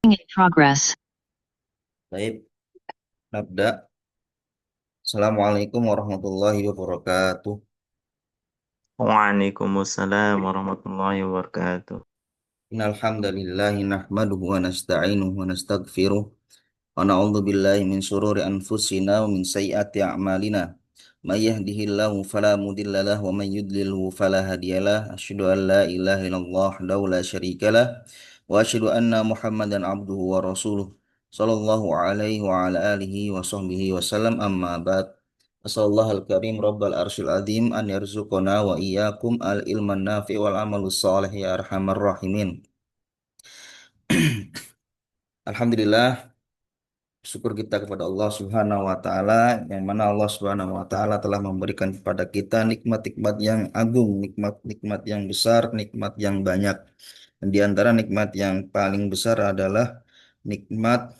In progress. Baik, nabda. Assalamualaikum warahmatullahi wabarakatuh. Waalaikumsalam warahmatullahi wabarakatuh. Innal hamdalillahi nahmaduhu wa nasta'inuhu wa nastaghfiruh wa na'udzu billahi min shururi anfusina wa min sayyiati a'malina. May yahdihillahu fala mudilla lahu wa may yudlilhu fala hadiyalah. Asyhadu an la ilaha illallah wahdahu la syarikalah wa asyhadu anna Muhammadan abduhu wa rasuluh sallallahu alaihi wa ala alihi wa sahbihi wasallam amma ba'd. Asallallahu al-karim rabbal arsyil azim an yarzuqana wa iyyakum al-ilman nafi wal amalus salih ya arhamar rahimin. Alhamdulillah, syukur kita kepada Allah Subhanahu wa taala yang mana Allah Subhanahu wa taala telah memberikan kepada kita nikmat-nikmat yang agung, nikmat-nikmat yang besar, nikmat yang banyak. Dan di antara nikmat yang paling besar adalah nikmat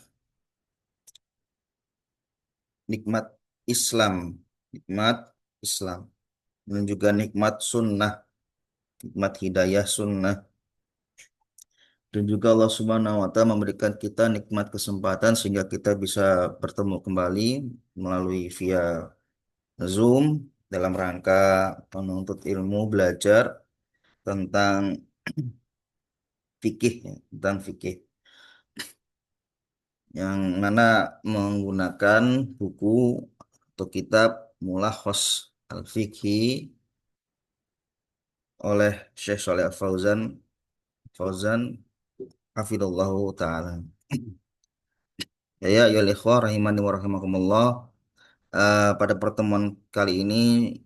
nikmat Islam, nikmat Islam dan juga nikmat sunnah, nikmat hidayah sunnah. Dan juga Allah Subhanahu wa taala memberikan kita nikmat kesempatan sehingga kita bisa bertemu kembali melalui via Zoom dalam rangka menuntut ilmu, belajar tentang fikih, ya, tentang fikih yang mana menggunakan buku atau kitab Mulakhos Al-Fiqhi oleh Syekh Shalih Al Fauzan hafidhullahu taala. Ya ikhwah rahimani wa rahimakumullah. Pada pertemuan kali ini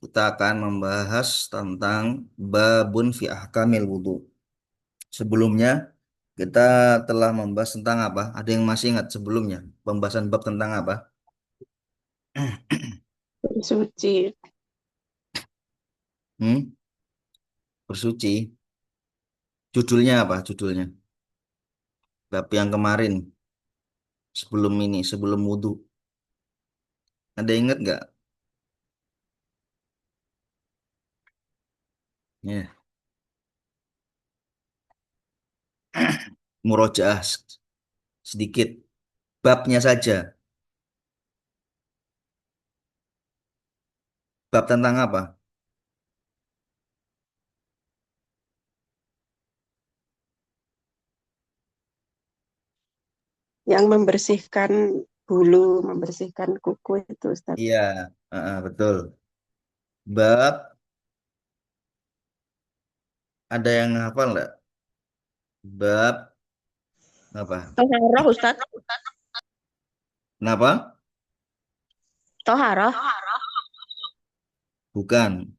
kita akan membahas tentang babun fi ahkamil wudu. Sebelumnya kita telah membahas tentang apa? Ada yang masih ingat sebelumnya? Pembahasan bab tentang apa? Bersuci. Hmm? Bersuci. Judulnya apa? Judulnya. Bab yang kemarin sebelum ini, sebelum wudu. Ada yang ingat nggak? Ya, murojaah sedikit. Babnya saja. Bab tentang apa? Yang membersihkan bulu, membersihkan kuku itu, Ustaz. Iya, betul. Bab ada yang hafal nggak? Bab apa? Toharoh, Ustaz. Kenapa? Toharoh. Bukan.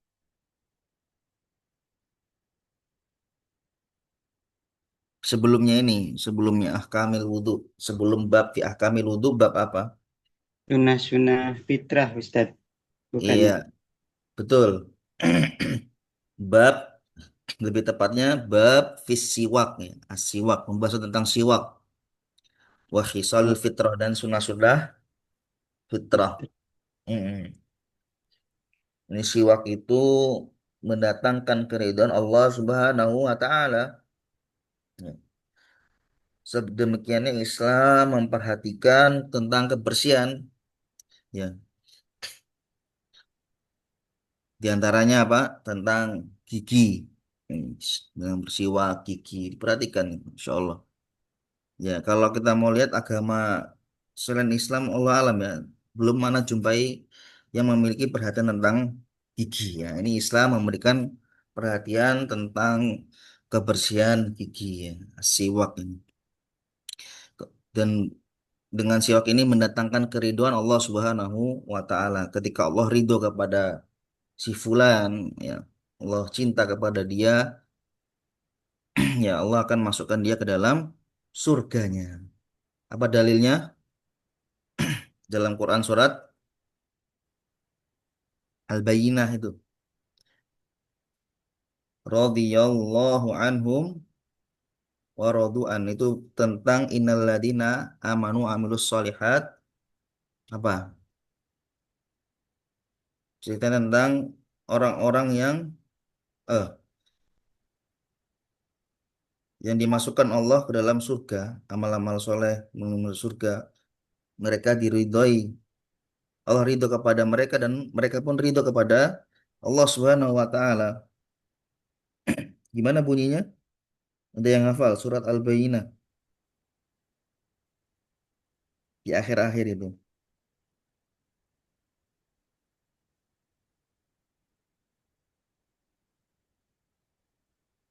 Sebelumnya ini, sebelumnya ahkamil wudu, sebelum bab fi ahkamil wudu, bab apa? Sunnah-sunnah fitrah Ustadz, bukan Iya, ya? betul. Bab lebih tepatnya bab fis siwak ya, as-siwak, membahas tentang siwak, wa khisal Oh, fitrah dan sunnah-sunnah fitrah. fitrah. Mm-mm. Ini siwak itu mendatangkan keridhaan Allah Subhanahu wa taala. Ya. Sedemikiannya Islam memperhatikan tentang kebersihan, ya. Di antaranya apa? Tentang gigi. Hmm, dengan bersiwak gigi. Diperhatikan, insya Allah. Ya, kalau kita mau lihat agama selain Islam, Allah alam ya, belum mana jumpai yang memiliki perhatian tentang gigi. Ya, ini Islam memberikan perhatian tentang kebersihan gigi, ya, siwak ini. Dan dengan siwak ini mendatangkan keriduan Allah Subhanahu wa taala. Ketika Allah ridho kepada si fulan, ya, Allah cinta kepada dia, ya Allah akan masukkan dia ke dalam surganya. Apa dalilnya? Dalam Quran surat Al-Bayyinah itu. Radhiyallahu anhum wa radu'an, itu tentang innalladzina amanu amilus solihat, apa? Cerita tentang orang-orang yang eh yang dimasukkan Allah ke dalam surga, amal-amal soleh menuju surga, mereka diridhoi. Allah ridho kepada mereka dan mereka pun ridho kepada Allah Subhanahu wa taala. Gimana bunyinya? Ada yang hafal surat Al-Bayyinah di akhir-akhir itu.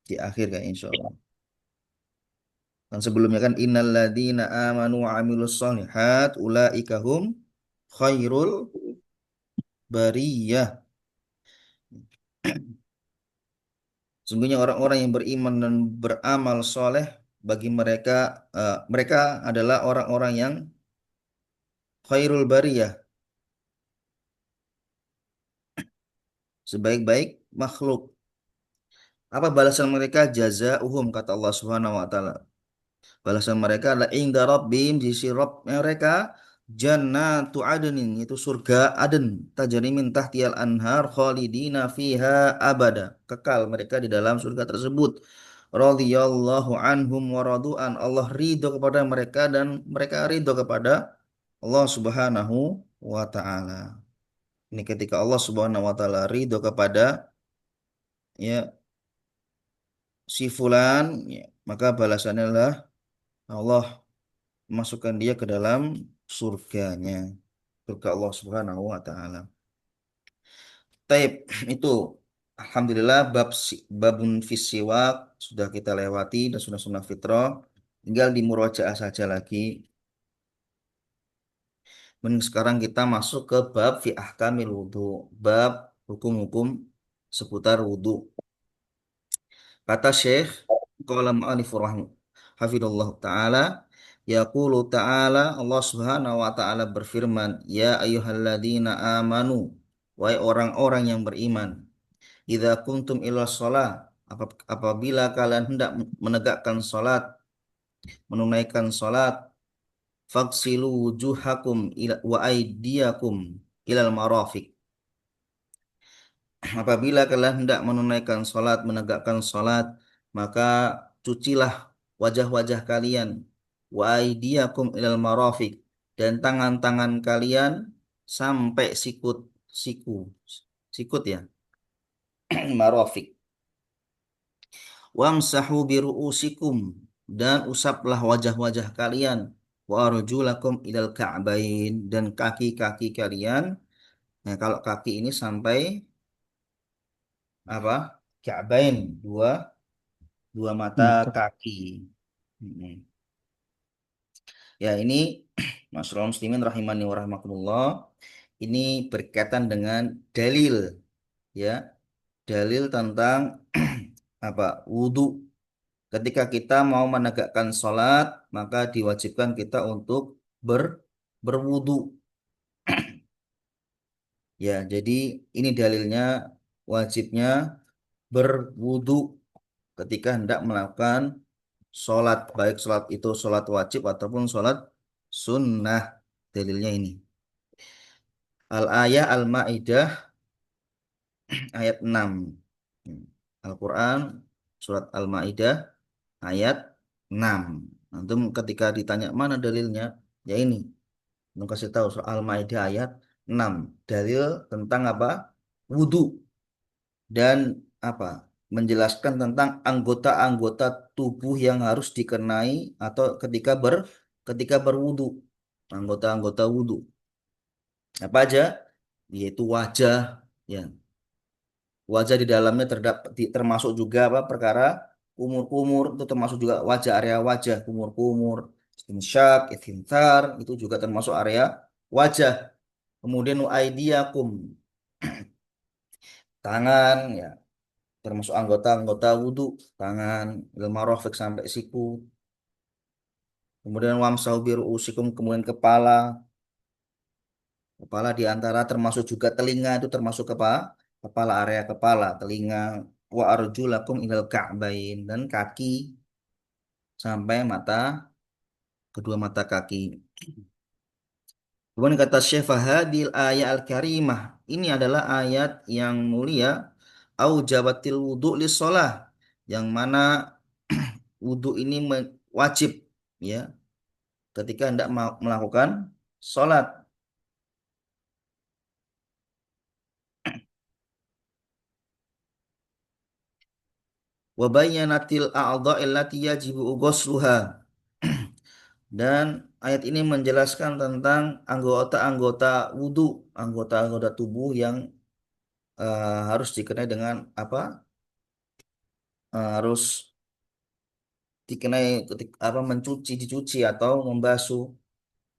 Di akhir kan insya Allah. Dan sebelumnya kan innalladzina amanu wa amilus solihat ulaika hum khairul bariyah. Sungguhnya orang-orang yang beriman dan beramal soleh bagi mereka mereka adalah orang-orang yang khairul bariyah, sebaik-baik makhluk. Apa balasan mereka? Jazaohum kata Allah Subhanahu wa taala. Balasan mereka adalah inda rabbihim di sisi Rabb mereka jannatu adnin itu surga Aden tajri min tahtiyal anhar khalidina fiha abada kekal mereka di dalam surga tersebut radhiyallahu anhum wa radu'an Allah ridho kepada mereka dan mereka ridho kepada Allah Subhanahu wa taala. Ini ketika Allah Subhanahu wa taala ridho kepada ya si fulan ya, maka balasannya adalah Allah masukkan dia ke dalam surganya, surga Allah Subhanahu wa taala. Taib itu alhamdulillah babun fis siwak sudah kita lewati dan sudah sunnah fitrah. Tinggal di murojaah saja lagi. Dan sekarang kita masuk ke bab fi ahkamil wudu, bab hukum-hukum seputar wudu. Kata Syekh qala mu'allifur hafidhullah taala yaqulu ta'ala Allah Subhanahu wa taala berfirman ya ayyuhalladzina amanu wahai orang-orang yang beriman idza kuntum ila shalah apabila kalian hendak menegakkan salat menunaikan salat faghsilu wujuhakum ila wa aydiyakum ilal marafiq. Apabila kalian hendak menunaikan salat, menegakkan salat, maka cucilah wajah-wajah kalian wa aydiyakum ilal marafiq dan tangan-tangan kalian sampai siku. Sikut ya, marafiq. Wamsahu biru'usikum dan usaplah wajah-wajah kalian wa arjulakum ilal ka'bain dan kaki-kaki kalian. Nah, kalau kaki ini sampai apa? Ka'bain, dua dua mata Mantap. kaki. Mm-mm. Ya, ini Masyaallah muslimin rahimani wa rahmakumullah. Ini berkaitan dengan dalil ya, dalil tentang apa? Wudu. Ketika kita mau menegakkan sholat, maka diwajibkan kita untuk berwudu. Ya, jadi ini dalilnya wajibnya berwudu ketika hendak melakukan sholat, baik sholat itu sholat wajib ataupun sholat sunnah. Dalilnya ini. Al-ayah Al-Ma'idah ayat 6. Al-Quran surat Al-Ma'idah ayat 6. Antum ketika ditanya mana dalilnya, ya ini. Antum kasih tahu soal Al-Maidah ayat 6. Dalil tentang apa? Wudu dan apa? Menjelaskan tentang anggota-anggota tubuh yang harus dikenai atau ketika berwudu. Anggota-anggota wudu. Apa aja? Yaitu wajah, ya. Wajah di dalamnya termasuk juga apa perkara kumur-kumur itu termasuk juga wajah area wajah kumur-kumur insyak istinthar itu juga termasuk area wajah kemudian aidiakum tangan ya termasuk anggota-anggota wudhu tangan ilal marafiq sampai siku kemudian wamsahu biru'usikum kemudian kepala kepala di antara termasuk juga telinga itu termasuk kepala area kepala telinga wa arjulakum ilal ka'bain dan kaki sampai kedua mata kaki. Kemudian kata Syekh Fahadil ayat al-karimah. Ini adalah ayat yang mulia. Aujabatil wudu' lis sholah. Yang mana wudhu ini wajib ya ketika hendak melakukan sholat. Wa bayyanatil a'dha'i allati yajibu ghusluha. Dan ayat ini menjelaskan tentang anggota-anggota wudhu, anggota-anggota tubuh yang harus dikenai dengan apa? Harus dikenai ketika apa mencuci, dicuci atau membasuh.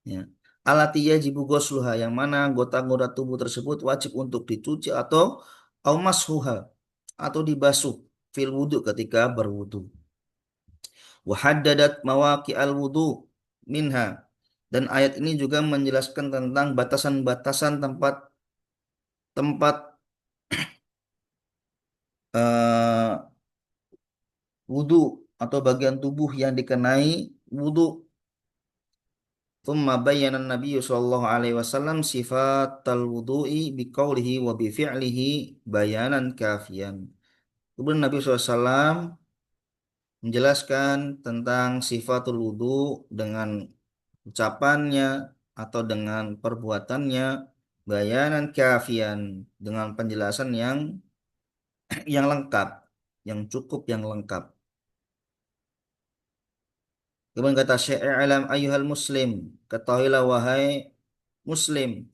Ya. Allati yajibu ghusluha, yang mana anggota-anggota tubuh tersebut wajib untuk dicuci atau mashuha atau dibasuh fil wudhu ketika berwudhu. Wa haddadat mawaqi'al wudhu minha. Dan ayat ini juga menjelaskan tentang batasan-batasan tempat eh, wudhu atau bagian tubuh yang dikenai wudhu. Thumma bayyana Nabi sallallahu alaihi wasallam sifatal wudu'i biqaulihi wa bi fi'lihi bayanan kafian. Kemudian Nabi SAW menjelaskan tentang sifatul wudu dengan ucapannya atau dengan perbuatannya bayanan kafian, dengan penjelasan yang yang lengkap, yang cukup, yang lengkap. Kemudian kata Syekh alam ayyuhal muslim, ketahuilah wahai muslim,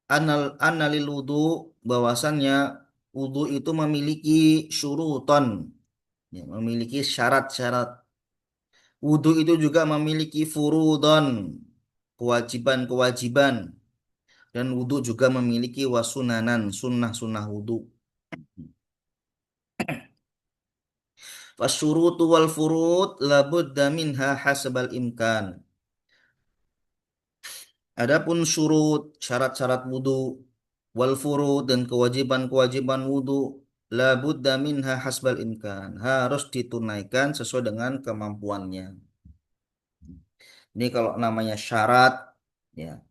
analil wudu, bahwasannya wudu itu memiliki syuruton, ya, memiliki syarat-syarat. Wudu itu juga memiliki furudon, kewajiban-kewajiban, dan wudu juga memiliki wasunanan, sunnah-sunnah wudu. Fasyurutu wal furud labudda minha hasbal imkan. Adapun syurut, syarat-syarat wudu, wal furud, dan kewajiban-kewajiban wudu, labudda minha hasbal imkan, harus ditunaikan sesuai dengan kemampuannya. Ini kalau namanya syarat, ya,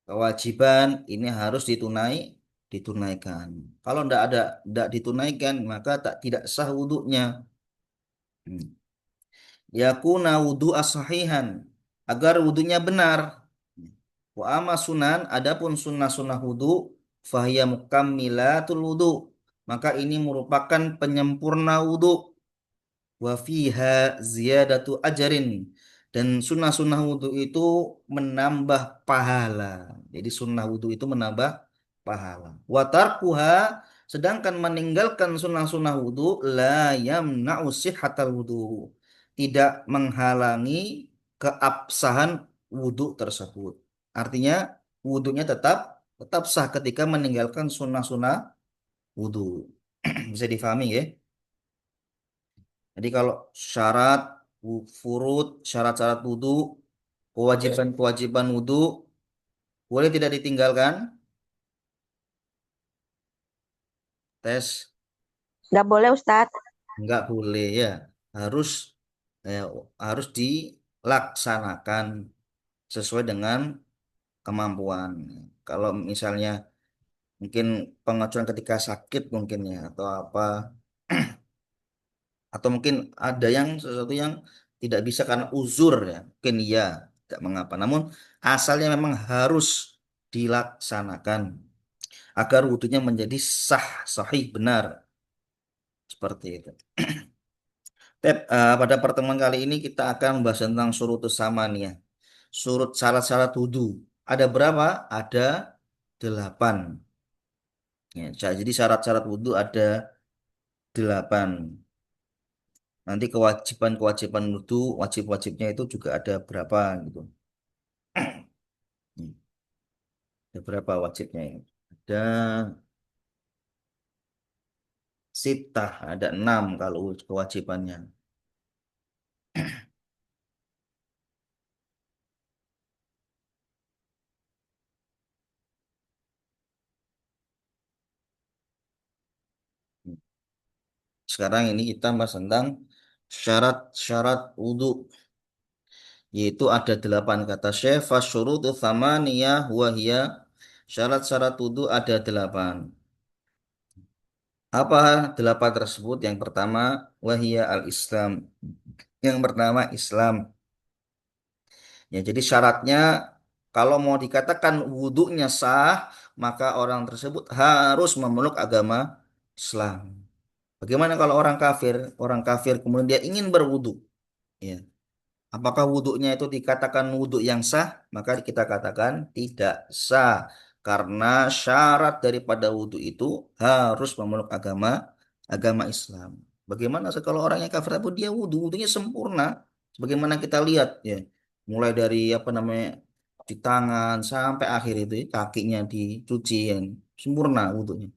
kewajiban ini harus ditunaikan. Kalau tidak ditunaikan maka tidak sah wudunya. Hmm. Yakuna wudu as-sahihan, agar wudunya benar. Wa amma sunan, adapun sunnah-sunnah wudu, fahiya mukammilatul wudu, maka ini merupakan penyempurna wudu. Wa fiha ziyadatu ajarin, dan sunnah-sunnah wudhu itu menambah pahala. Jadi sunnah wudhu itu menambah pahala. Wa tarkuha, sedangkan meninggalkan sunnah-sunnah wudhu, la yamna'u sihhatal wudhu, tidak menghalangi keabsahan wudhu tersebut. Artinya wudhunya tetap tetap sah ketika meninggalkan sunnah-sunnah wudhu. Bisa difahami ya? Jadi kalau syarat furud, syarat-syarat wudu, kewajiban-kewajiban wudu boleh tidak ditinggalkan? Tes Nggak boleh Ustadz. enggak boleh ya. Harus eh, harus dilaksanakan sesuai dengan kemampuan. Kalau misalnya mungkin pengacuan ketika sakit mungkin ya atau apa, atau mungkin ada yang sesuatu yang tidak bisa karena uzur ya, mungkin ya tidak mengapa, namun asalnya memang harus dilaksanakan agar wudhunya menjadi sah, sahih, benar, seperti itu. Pada pertemuan kali ini kita akan membahas tentang surutus samaniyah, surut syarat-syarat wudhu. Ada berapa? Ada 8 ya. Jadi syarat-syarat wudhu ada 8. Nanti kewajiban-kewajiban wudhu, wajib-wajibnya itu juga ada berapa gitu. Hmm. Ada berapa wajibnya ini? Ada sitah, ada 6 kalau kewajibannya. Sekarang ini kita bahas tentang syarat-syarat wudhu, yaitu ada 8 kata Syekh. Fasyurutu tsamaniyah wa hiya, syarat-syarat wudhu ada 8. Apa delapan tersebut? Yang pertama, wahia al-Islam. Yang pertama Islam. Ya, jadi syaratnya kalau mau dikatakan wudhunya sah, maka orang tersebut harus memeluk agama Islam. Bagaimana kalau orang kafir? Orang kafir kemudian dia ingin berwudhu. Ya. Apakah wudhunya itu dikatakan wudhu yang sah? Maka kita katakan tidak sah. Karena syarat daripada wudhu itu harus memeluk agama Islam. Bagaimana kalau orang yang kafir tapi dia wudhu, wudhunya sempurna. Sebagaimana kita lihat ya. Mulai dari apa namanya di tangan sampai akhir itu ya, kakinya dicuci yang sempurna wudhunya.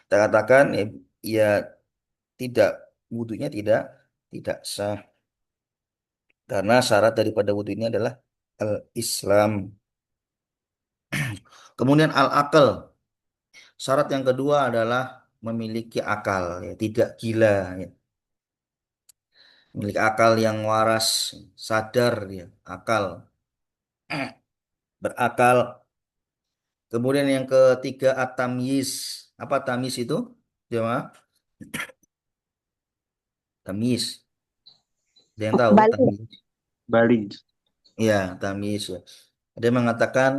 Kita katakan ya, ya tidak wudhunya tidak sah. Karena syarat daripada wudhu ini adalah al-Islam. Kemudian al-akal. Syarat yang kedua adalah memiliki akal, ya, tidak gila, ya. Memiliki akal yang waras, sadar, ya, akal, berakal. Kemudian yang ketiga at-tamyiz. Apa tamyiz itu? Jemaah, tamyiz. Ada yang tahu Balik. tamyiz? Balik. Ya, tamyiz ya. Dia mengatakan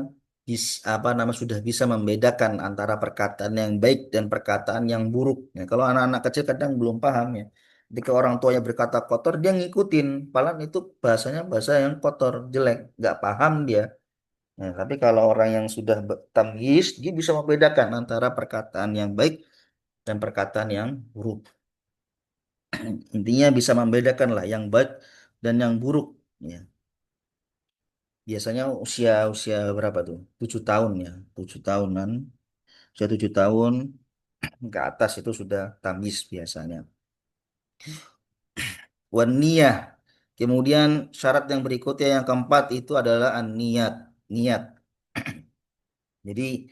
apa nama sudah bisa membedakan antara perkataan yang baik dan perkataan yang buruk. Ya, kalau anak-anak kecil kadang belum paham ya. Ketika orang tuanya berkata kotor, dia ngikutin. Padahal itu bahasanya bahasa yang kotor, jelek, nggak paham dia. Nah, tapi kalau orang yang sudah tamyiz, dia bisa membedakan antara perkataan yang baik dan perkataan yang buruk. Intinya bisa membedakan lah yang baik dan yang buruk. Ya. Biasanya usia usia berapa tuh? 7 tahun ya, 7 tahunan. Usia 7 tahun ke atas itu sudah tamis biasanya. Wan niyah. Kemudian syarat yang berikutnya yang keempat itu adalah niat. Niat. Jadi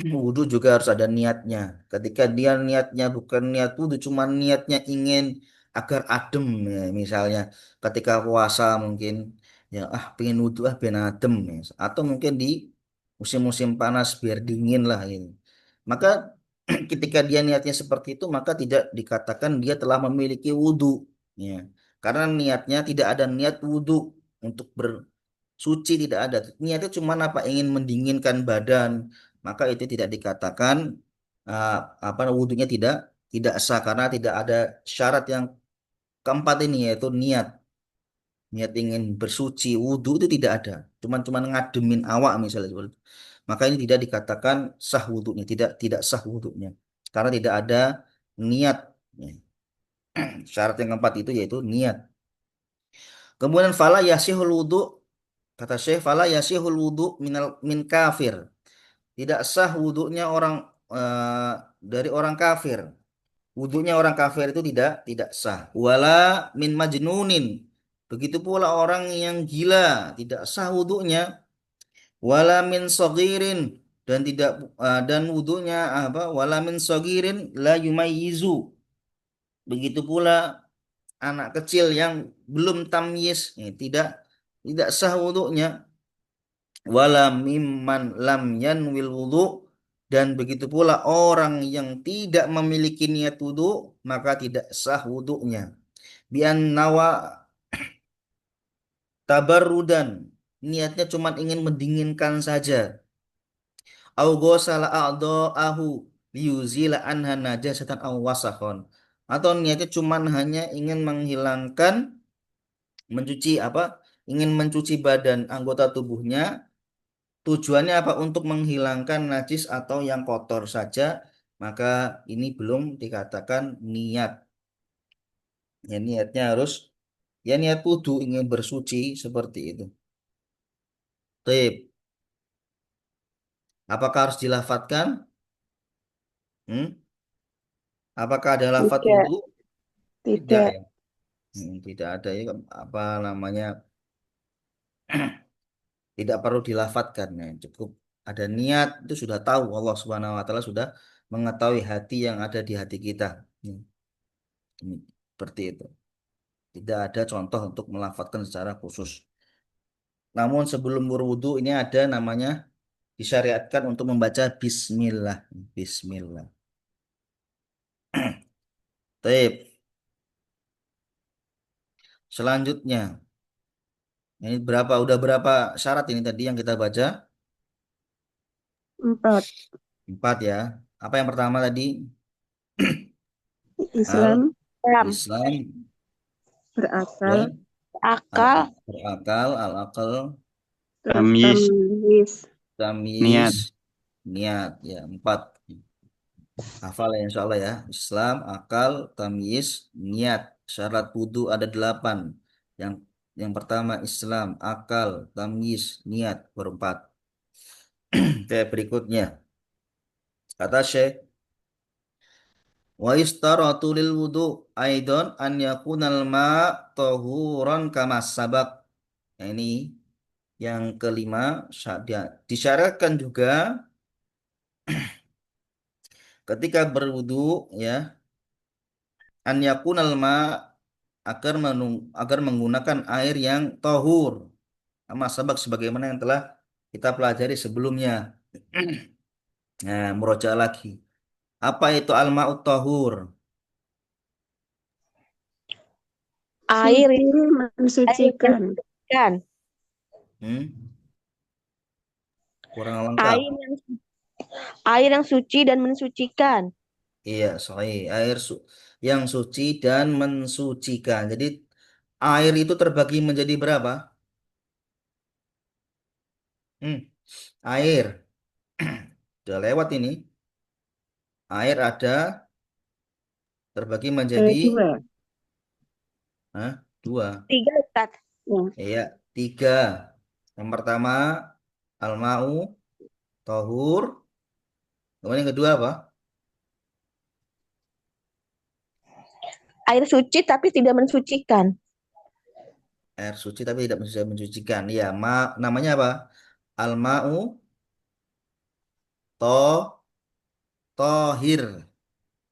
wudhu juga harus ada niatnya. Ketika dia niatnya bukan niat wudhu, cuma niatnya ingin agar adem ya, misalnya ketika puasa mungkin ya pengen wudhu biar adem ya. Atau mungkin di musim-musim panas biar dingin lah ini. Maka ketika dia niatnya seperti itu maka tidak dikatakan dia telah memiliki wudhu ya. Karena niatnya tidak ada niat wudhu untuk bersuci tidak ada. Niatnya cuma apa ingin mendinginkan badan maka itu tidak dikatakan uh, apa wudhunya tidak sah karena tidak ada syarat yang keempat ini yaitu niat ingin bersuci wudhu itu tidak ada cuman ngademin awak misalnya seperti itu. Maka ini tidak dikatakan sah wudhunya tidak sah wudhunya karena tidak ada niat ya. Syarat yang keempat itu yaitu niat. Kemudian fala yasihul wudhu, kata Syekh, fala yasihul wudhu min kafir. Tidak sah wudhunya orang eh, dari orang kafir. Wudhunya orang kafir itu tidak sah. Wala min majnunin. Begitu pula orang yang gila tidak sah wudhunya. Wala min sogirin dan tidak dan wudhunya apa? Wala min sogirin la yumayyizu. Begitu pula anak kecil yang belum tamyiz, tidak sah wudhunya. Wala mimman lam yanwil wudu dan begitu pula orang yang tidak memiliki niat wudu maka tidak sah wudunya bian nawa tabarrudan niatnya cuma ingin mendinginkan saja au ghusala a'dha'ahu liyuzila anha najasatan aw wasakhon atau niatnya cuma hanya ingin menghilangkan mencuci apa ingin mencuci badan anggota tubuhnya. Tujuannya apa? Untuk menghilangkan najis atau yang kotor saja, maka ini belum dikatakan niat. Ya niatnya harus ya niat wudu ingin bersuci seperti itu. Tip. Apakah harus dilafatkan? Hmm? Apakah ada lafat Tidak, wudu? Tidak tidak. ya. Tidak ada ya apa namanya tidak perlu dilafatkan ya. Cukup ada niat itu sudah tahu Allah Subhanahu wa taala sudah mengetahui hati yang ada di hati kita. Hmm. Seperti itu. Tidak ada contoh untuk melafatkan secara khusus. Namun sebelum berwudu ini ada namanya disyariatkan untuk membaca bismillah. Bismillah. Taib. Selanjutnya, ini berapa? Udah berapa syarat ini tadi yang kita baca? 4. 4 ya. Apa yang pertama tadi? Al Islam Islam, Islam, berakal, dua al akal, berakal, al akal, terus Tamyiz, tamyiz, tamyiz, niat. niat ya 4. Hafal ya insya Allah ya. Islam, akal, tamyiz, niat. Syarat wudhu ada 8. Yang yang pertama Islam, akal, tamyiz, niat berempat. Oke, berikutnya kata Syekh wa istaratu lil wudu aidon an yakunal ma tahuran kama sabak. Nah, ini yang kelima disyaratkan juga ketika berwudu ya an yakunal ma agar menggunakan air yang tohur sama sabak sebagaimana yang telah kita pelajari sebelumnya. Nah, meroja lagi. Apa itu al-ma'ut tohur? air, suci, air yang mensucikan, mensucikan, Hmm? Kurang lengkap. air yang suci dan mensucikan. Iya, sahih. Yang suci dan mensucikan. Jadi air itu terbagi menjadi berapa? Hmm, air. Udah lewat ini. Air ada terbagi menjadi 2. dua. 3, Ustaz. Ya, Iya, tiga. Yang pertama al-ma'u tohur. Kemudian yang kedua apa? Air suci tapi tidak mensucikan. Air suci tapi tidak bisa mensucikan. Iya, namanya apa? Al-ma'u to tohir.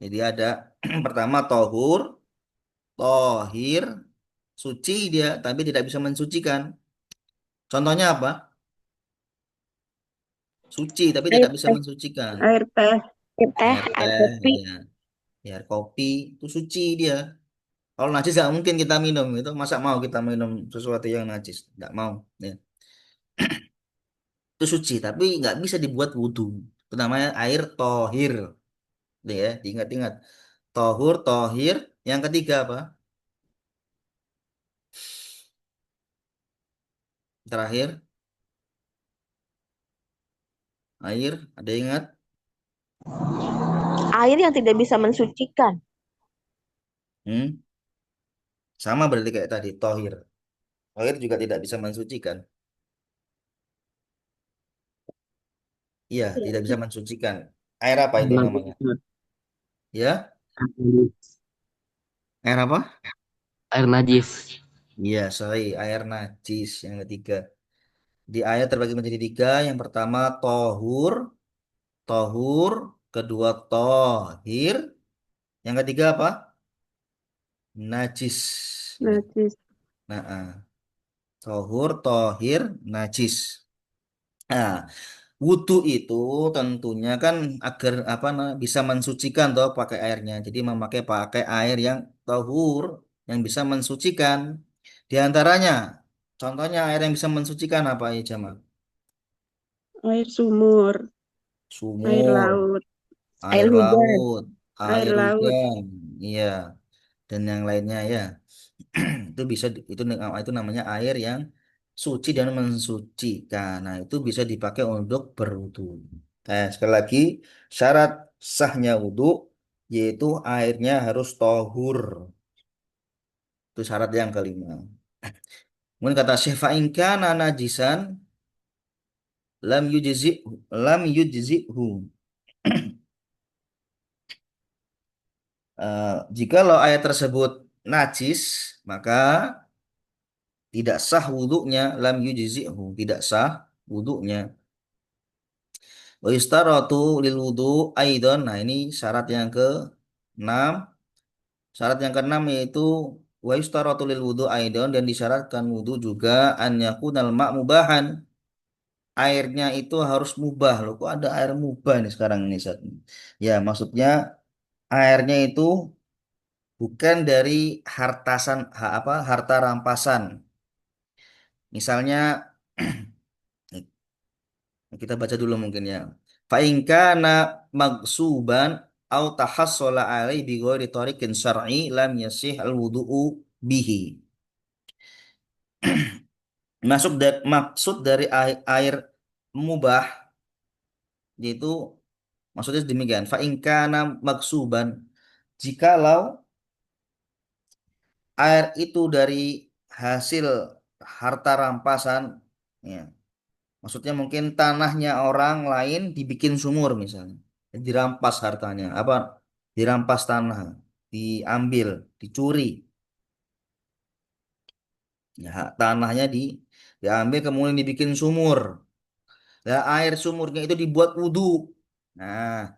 Jadi ada pertama tohur, tohir, suci dia tapi tidak bisa mensucikan. Contohnya apa? Suci tapi Air tidak bisa teh, mensucikan. air teh, air teh, Air air teh, kopi. ya. Air kopi itu suci dia. Kalau najis nggak mungkin kita minum itu. Masa mau kita minum sesuatu yang najis? Nggak mau. Ya. Itu suci tapi nggak bisa dibuat wudhu. Itu namanya air tohir. Itu ya, diingat-ingat. Tohur, tohir. Yang ketiga apa? Terakhir, air. Ada yang ingat? Air yang tidak bisa mensucikan. Hmm? Sama berarti kayak tadi, tohir. Tohir juga tidak bisa mensucikan. Iya, tidak bisa mensucikan. Air apa itu namanya? Ya, air apa? Air najis. Iya, sorry, air najis. Yang ketiga. Di air terbagi menjadi tiga. Yang pertama tohur, tohur. Kedua tohir. Yang ketiga apa? Najis. Ya. najis, Nah, tohur, tohir, najis. Nah, wudhu itu tentunya kan agar apa bisa mensucikan toh pakai airnya. Jadi pakai air yang tahur yang bisa mensucikan. Di antaranya, contohnya air yang bisa mensucikan apa ya Jamal? air sumur, air Sumur, laut, Air air hujan. laut, air air laut, hujan, iya, dan yang lainnya ya. Itu bisa itu namanya air yang suci dan mensucikan. Nah, itu bisa dipakai untuk berwudu. Nah, sekali lagi syarat sahnya wudu yaitu airnya harus tohur. Itu syarat yang kelima. Kemudian kata Syekh fa in kana najisan lam yujzi lam yujzihu. Jikalau air tersebut najis, maka tidak sah wudhunya lam yujzihu, tidak sah wudhunya. Wa yustaratu lil wudu aidon. Nah, ini syarat yang ke-6. Syarat yang keenam yaitu wa yustaratu lil wudu aidon dan disyaratkan wudu juga an yakunal ma' mubahan. airnya itu harus mubah loh. Kok ada air mubah nih sekarang ini saat ini? Ya, maksudnya airnya itu bukan dari harta rampasan. Misalnya kita baca dulu mungkin ya. Fa in kana magsuban au tahassala alaihi bi ghairi tariqin syar'i lam yasih al-wudu'u bihi. Maksud dari air mubah yaitu maksudnya demikian. Fa in kana magsuban, jikalau air itu dari hasil harta rampasan, ya. Maksudnya mungkin tanahnya orang lain dibikin sumur misalnya. Dirampas hartanya, apa? Dirampas tanah, diambil, dicuri. Ya, tanahnya diambil kemudian dibikin sumur. Nah, air sumurnya itu dibuat wudhu. Nah,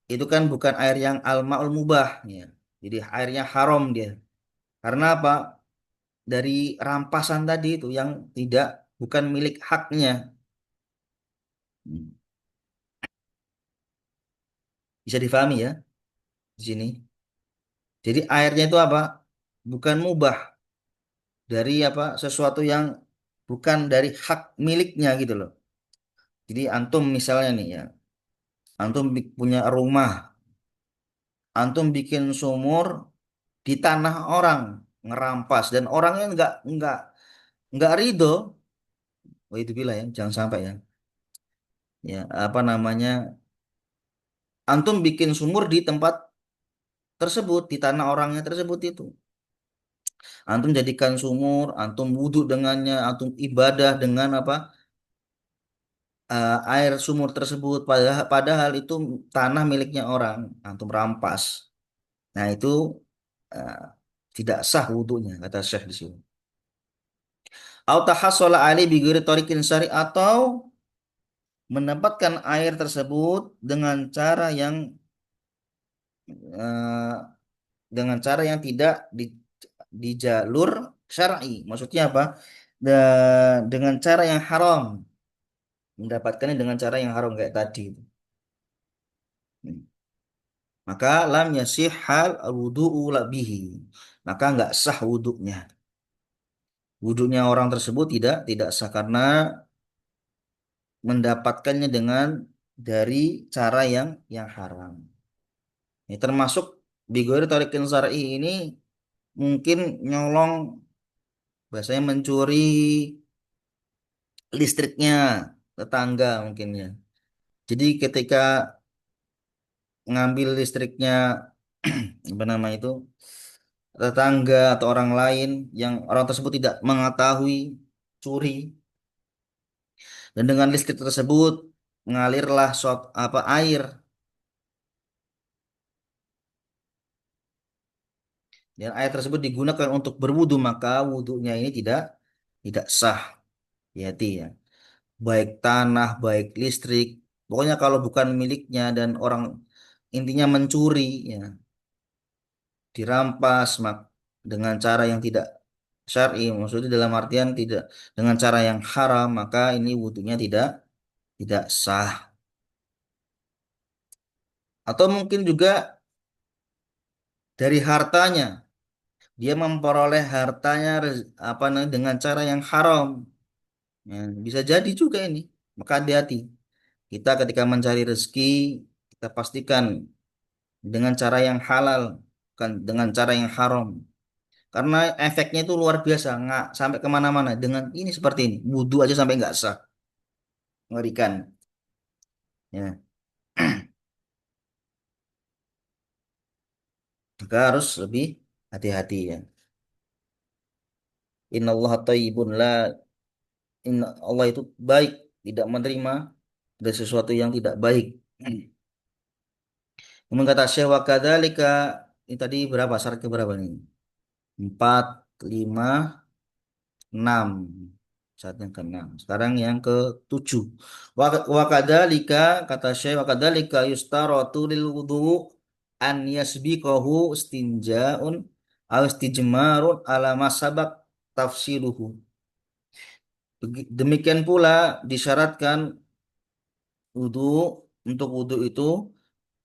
itu kan bukan air yang al-ma'ul mubah, ya. Jadi airnya haram dia. Karena apa? Dari rampasan tadi itu yang tidak bukan milik haknya. Hmm. Bisa difahami ya di sini. Jadi airnya itu apa? Bukan mubah dari apa? Sesuatu yang bukan dari hak miliknya gitu loh. Jadi antum misalnya nih ya, antum punya rumah, antum bikin sumur di tanah orang, ngerampas dan orangnya nggak ridho. Oh itu bila ya, jangan sampai ya. Ya apa namanya? Antum bikin sumur di tempat tersebut, di tanah orangnya tersebut itu. Antum jadikan sumur, antum wudhu dengannya, antum ibadah dengan apa? Air sumur tersebut. Padahal itu tanah miliknya orang, antum rampas. Nah itu eh, tidak sah wudhunya kata Syekh di sini. Au tahassala ali bi ghairi tariqin syari atau mendapatkan air tersebut eh, dengan cara yang tidak di jalur syar'i. Maksudnya apa? Dengan cara yang haram. Mendapatkannya dengan cara yang haram kayak tadi. Maka lam yasih hal wudu'u la bihi. Maka nggak sah wudhunya. Wudhunya orang tersebut tidak sah karena mendapatkannya dengan dari cara yang haram. Ini termasuk bigori tarikin syar'i ini mungkin nyolong bahasanya mencuri listriknya tetangga mungkin ya. Jadi ketika ngambil listriknya apa nama itu tetangga atau orang lain yang orang tersebut tidak mengetahui curi dan dengan listrik tersebut mengalirlah apa air dan air tersebut digunakan untuk berwudu maka wudunya ini tidak sah ya ya baik tanah baik listrik pokoknya kalau bukan miliknya dan orang intinya mencuri ya dirampas dengan cara yang tidak syar'i maksudnya dalam artian tidak dengan cara yang haram maka ini wudunya tidak sah atau mungkin juga dari hartanya dia memperoleh hartanya apa namanya dengan cara yang haram. Ya, bisa jadi juga ini. Maka hati-hati. Kita ketika mencari rezeki, kita pastikan dengan cara yang halal, bukan dengan cara yang haram. Karena efeknya itu luar biasa, nggak sampai kemana-mana. Dengan ini seperti ini, wudhu aja sampai nggak sah, mengerikan. Ya, maka harus lebih hati-hati ya. Inna Allah thayyibun la Inna Allah itu baik, tidak menerima dari sesuatu yang tidak baik. Kemudian kata Syekh wa kadzalika ini tadi berapa syarat ke berapa nih? 4, 5, 6. Syarat yang ke-6. Sekarang yang ke-7. Wa kadzalika kata Syekh wa kadzalika yustaratu lil wudu an yasbiqahu istinja'un aw istijmarun ala ma sabaq tafsiluhu. Demikian pula disyaratkan wudu untuk wudu itu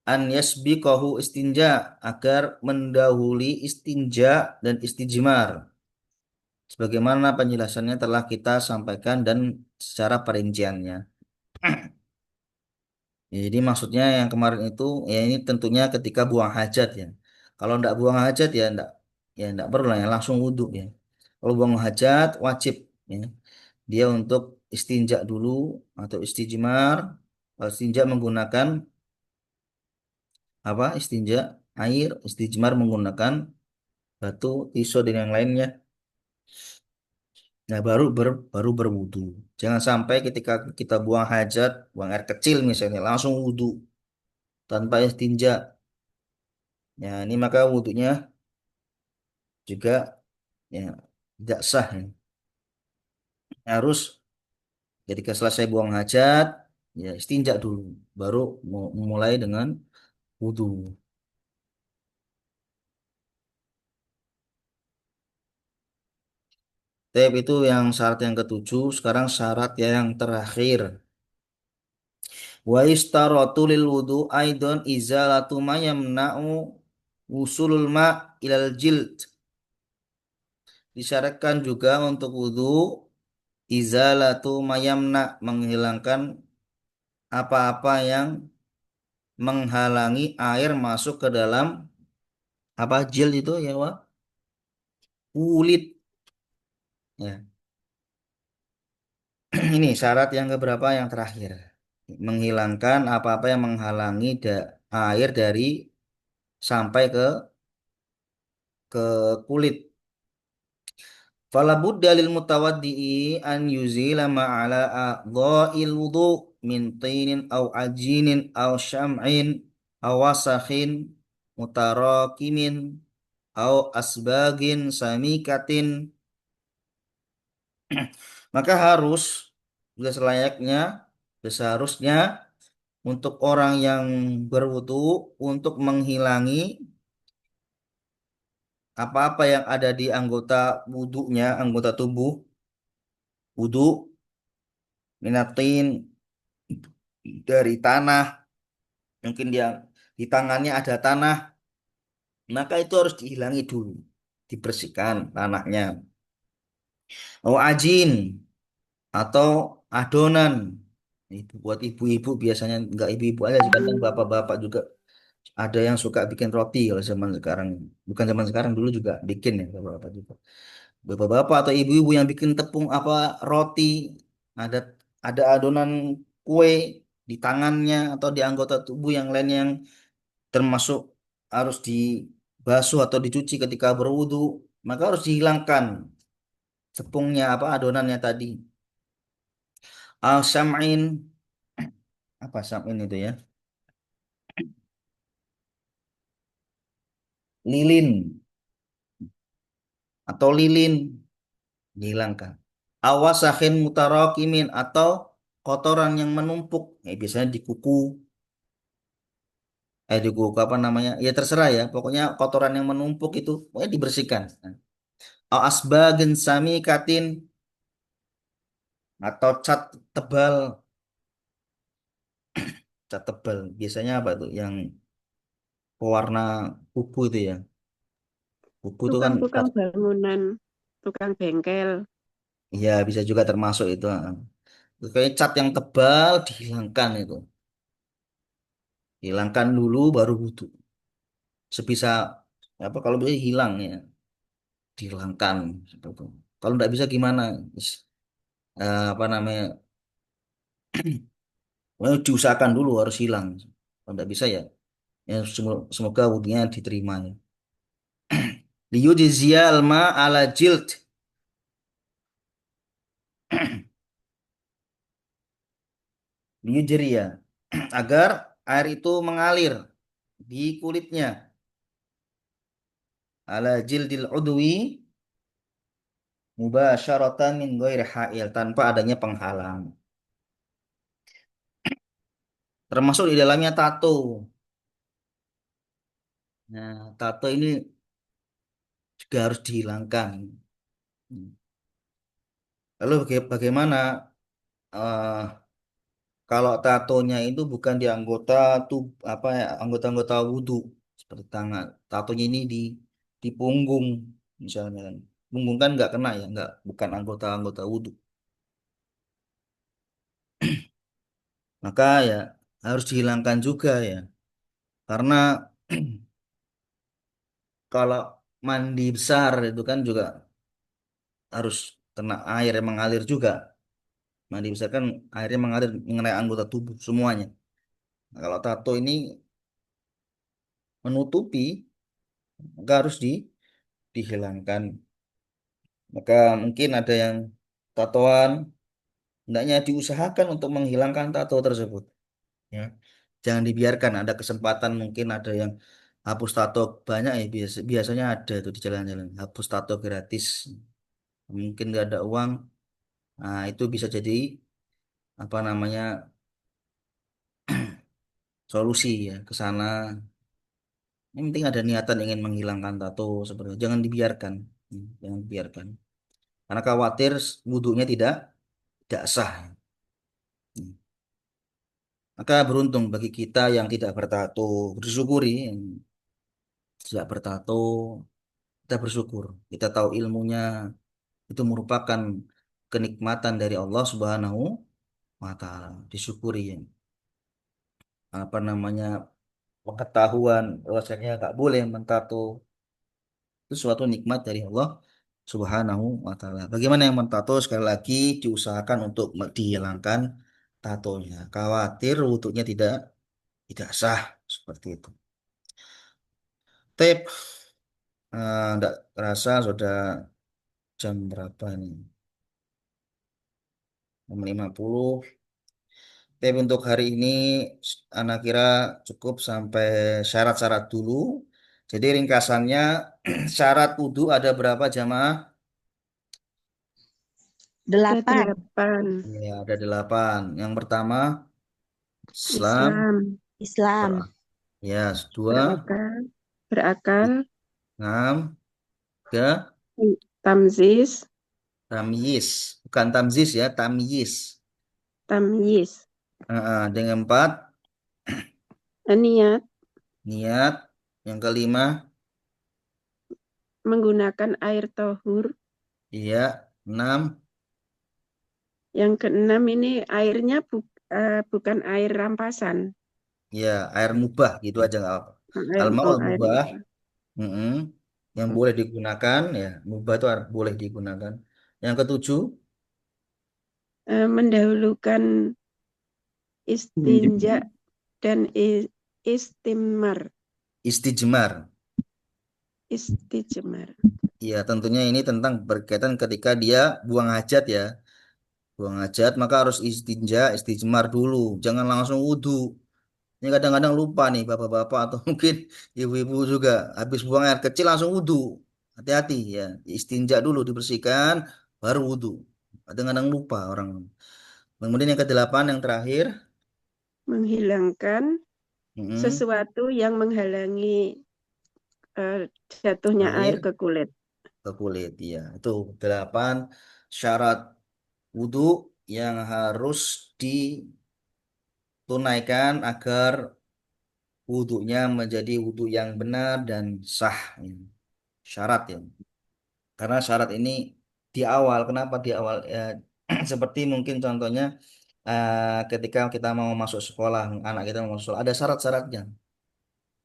an yasbiqahu istinja agar mendahului istinja dan istijmar. Sebagaimana penjelasannya telah kita sampaikan dan secara perinciannya. Ya, jadi maksudnya yang kemarin itu ya ini tentunya ketika buang hajat ya. Kalau enggak buang hajat ya enggak perlu lah ya langsung wudhu ya. Kalau buang hajat wajib ya. Dia untuk istinja dulu atau istijmar. Kalau istinja menggunakan apa? Istinja air, istijmar menggunakan batu, tisu dan yang lainnya. Nah, baru berwudu. Jangan sampai ketika kita buang hajat, buang air kecil misalnya langsung wudu tanpa istinja. Ya, ini maka wudunya juga ya tidak sah ya. Harus ketika selesai buang hajat ya istinja dulu baru memulai dengan wudu. Tab itu yang syarat yang ketujuh, sekarang syarat yang terakhir. Wa istaratu lil wudu aidon izalatu ma yamna'u usulul ma ilal jild. Disyaratkan juga untuk wudu izalatu mayamna menghilangkan apa-apa yang menghalangi air masuk ke dalam apa jil itu ya Wak? Kulit ya. Ini syarat yang keberapa yang terakhir. Menghilangkan apa-apa yang menghalangi air dari sampai ke kulit. Fala budda lil mutawaddi'i an yuzila ma'ala a'dha'il wudu min tinin aw ajinin aw syam'in aw wasakhin mutarakimin aw asbagin samikatin. Maka sudah selayaknya sudah seharusnya untuk orang yang berwudu untuk menghilangi apa-apa yang ada di anggota wudunya, anggota tubuh wudu minatin dari tanah, mungkin dia di tangannya ada tanah, maka itu harus dihilangi dulu, dibersihkan tanahnya. Oh ajin atau adonan. Itu buat ibu-ibu biasanya enggak ibu-ibu aja sih, kadang bapak-bapak juga ada yang suka bikin roti kalau zaman sekarang. Bukan zaman sekarang dulu juga bikin ya bapak-bapak juga. Bapak-bapak atau ibu-ibu yang bikin tepung apa roti, ada adonan kue di tangannya atau di anggota tubuh yang lain yang termasuk harus dibasuh atau dicuci ketika berwudu, maka harus dihilangkan tepungnya apa adonannya tadi. Al sam'in apa sam'in itu ya? Lilin atau lilin dihilangkan. Awasahin mutarakimin atau kotoran yang menumpuk. Biasanya di kuku, di kuku apa namanya? Ya terserah ya. Pokoknya kotoran yang menumpuk itu pokoknya dibersihkan. Asbagen sami katin atau tebal, cat tebal. Biasanya apa tuh? Yang pewarna kuku itu ya. Kuku itu kan Tukang-tukang cat. bangunan, tukang bengkel. Ya bisa juga termasuk itu. Kayak cat yang tebal dihilangkan itu. Hilangkan dulu baru wudhu. Sebisa apa kalau bisa hilang ya, dihilangkan seperti itu. Kalau tidak bisa gimana? Apa namanya? Diusahakan dulu harus hilang. Kalau tidak bisa ya, ya semoga wudhunya diterima ya. Liyujziyal ma ala jild. Liyujriya agar air itu mengalir di kulitnya ala jildil udwi mubasyaratan min ghairi ha'il tanpa adanya penghalang. Termasuk di dalamnya tato. Nah, tato ini juga harus dihilangkan. Lalu bagaimana eh, kalau tatonya itu bukan di anggota tuh apa ya, anggota-anggota wudhu seperti tangan. Tatonya ini di punggung misalnya kan. Punggung kan nggak kena ya, nggak bukan anggota-anggota wudhu. Maka ya harus dihilangkan juga ya. Karena kalau mandi besar itu kan juga harus kena air yang mengalir juga. Mandi besar kan airnya mengalir mengenai anggota tubuh semuanya. Nah, kalau tato ini menutupi, maka harus dihilangkan. Maka mungkin ada yang tatoan, hendaknya diusahakan untuk menghilangkan tato tersebut. Ya. Jangan dibiarkan ada kesempatan, mungkin ada yang hapus tato banyak ya, biasanya ada itu di jalan-jalan hapus tato gratis. Mungkin nggak ada uang, nah itu bisa jadi apa namanya solusi ya ke sana. Yang penting ada niatan ingin menghilangkan tato seperti itu. Jangan dibiarkan. Jangan dibiarkan. Karena khawatir wudhunya tidak sah. Maka beruntung bagi kita yang tidak bertato, bersyukuri yang tidak bertato, kita bersyukur. Kita tahu ilmunya itu merupakan kenikmatan dari Allah Subhanahu wa Ta'ala. Disyukuri ya. Apa namanya pengetahuan bahwasanya nggak boleh mentato itu suatu nikmat dari Allah Subhanahu wa Ta'ala. Bagaimana yang mentato sekali lagi diusahakan untuk dihilangkan tatonya. Khawatir wudhunya tidak sah seperti itu. Tip, enggak terasa sudah jam berapa nih? Jam 50. Tip untuk hari ini anak kira cukup sampai syarat-syarat dulu. Jadi ringkasannya syarat wudhu ada berapa jamaah? 8. Kedelapan. Ya, ada 8. Yang pertama Islam, Islam. Islam. ya, 2, Berakal. Berakal. 6, 3, Tamziz. tamyiz. Bukan tamziz ya, tamyiz. Tamyiz. Dengan 4, Niat. niat. Yang kelima, Menggunakan air tohur. iya. 6, Yang keenam ini airnya bukan air rampasan. ya, air mubah gitu aja nggak apa. Oh, Al-ma'ul air mubah, yang boleh digunakan ya, mubah itu boleh digunakan. Yang ketujuh, mendahulukan istinja dan istimar. istijmar. Istijmar. Ya, tentunya ini tentang berkaitan ketika dia buang hajat ya. Buang hajat maka harus istinja, istijmar dulu. Jangan langsung wudhu. Ini kadang-kadang lupa nih bapak-bapak atau mungkin ibu-ibu juga. Habis buang air kecil langsung wudhu. Hati-hati ya. Istinja dulu dibersihkan, baru wudhu. Kadang-kadang lupa orang. Kemudian yang kedelapan yang terakhir. Menghilangkan mm, sesuatu yang menghalangi jatuhnya air Air ke kulit. ke kulit. Ya, itu 8 syarat wudhu yang harus ditunaikan agar wudhunya menjadi wudhu yang benar dan sah. Ya. Syarat ya. Karena syarat ini di awal, kenapa di awal? Ya, seperti mungkin contohnya ketika kita mau masuk sekolah, anak kita mau masuk sekolah, ada syarat-syaratnya.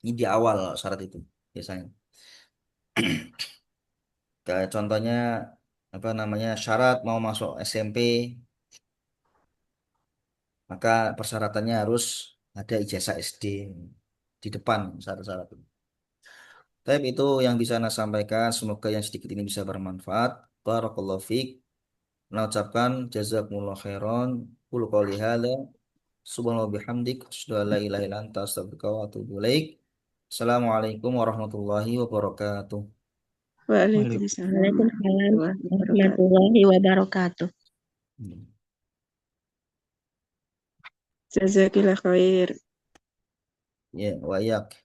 Ini di awal syarat itu biasanya. Kayak contohnya apa namanya syarat mau masuk SMP, maka persyaratannya harus ada ijazah SD di depan syarat-syarat itu. Tapi itu yang bisa Anda sampaikan. Semoga yang sedikit ini bisa bermanfaat. Barakallahu fiik. Nah, ucapkan jazakumullah khairan. Qul qouli hadza subhanallah bihamdik asyhadu an la ilaha illa anta astaghfiruka wa atubu ilaik. Assalamualaikum warahmatullahi wabarakatuh. Waalaikumsalam Waalaikumsalam warahmatullahi wabarakatuh. warahmatullahi wabarakatuh. Jazakillah khair. Ya, wa iyyak.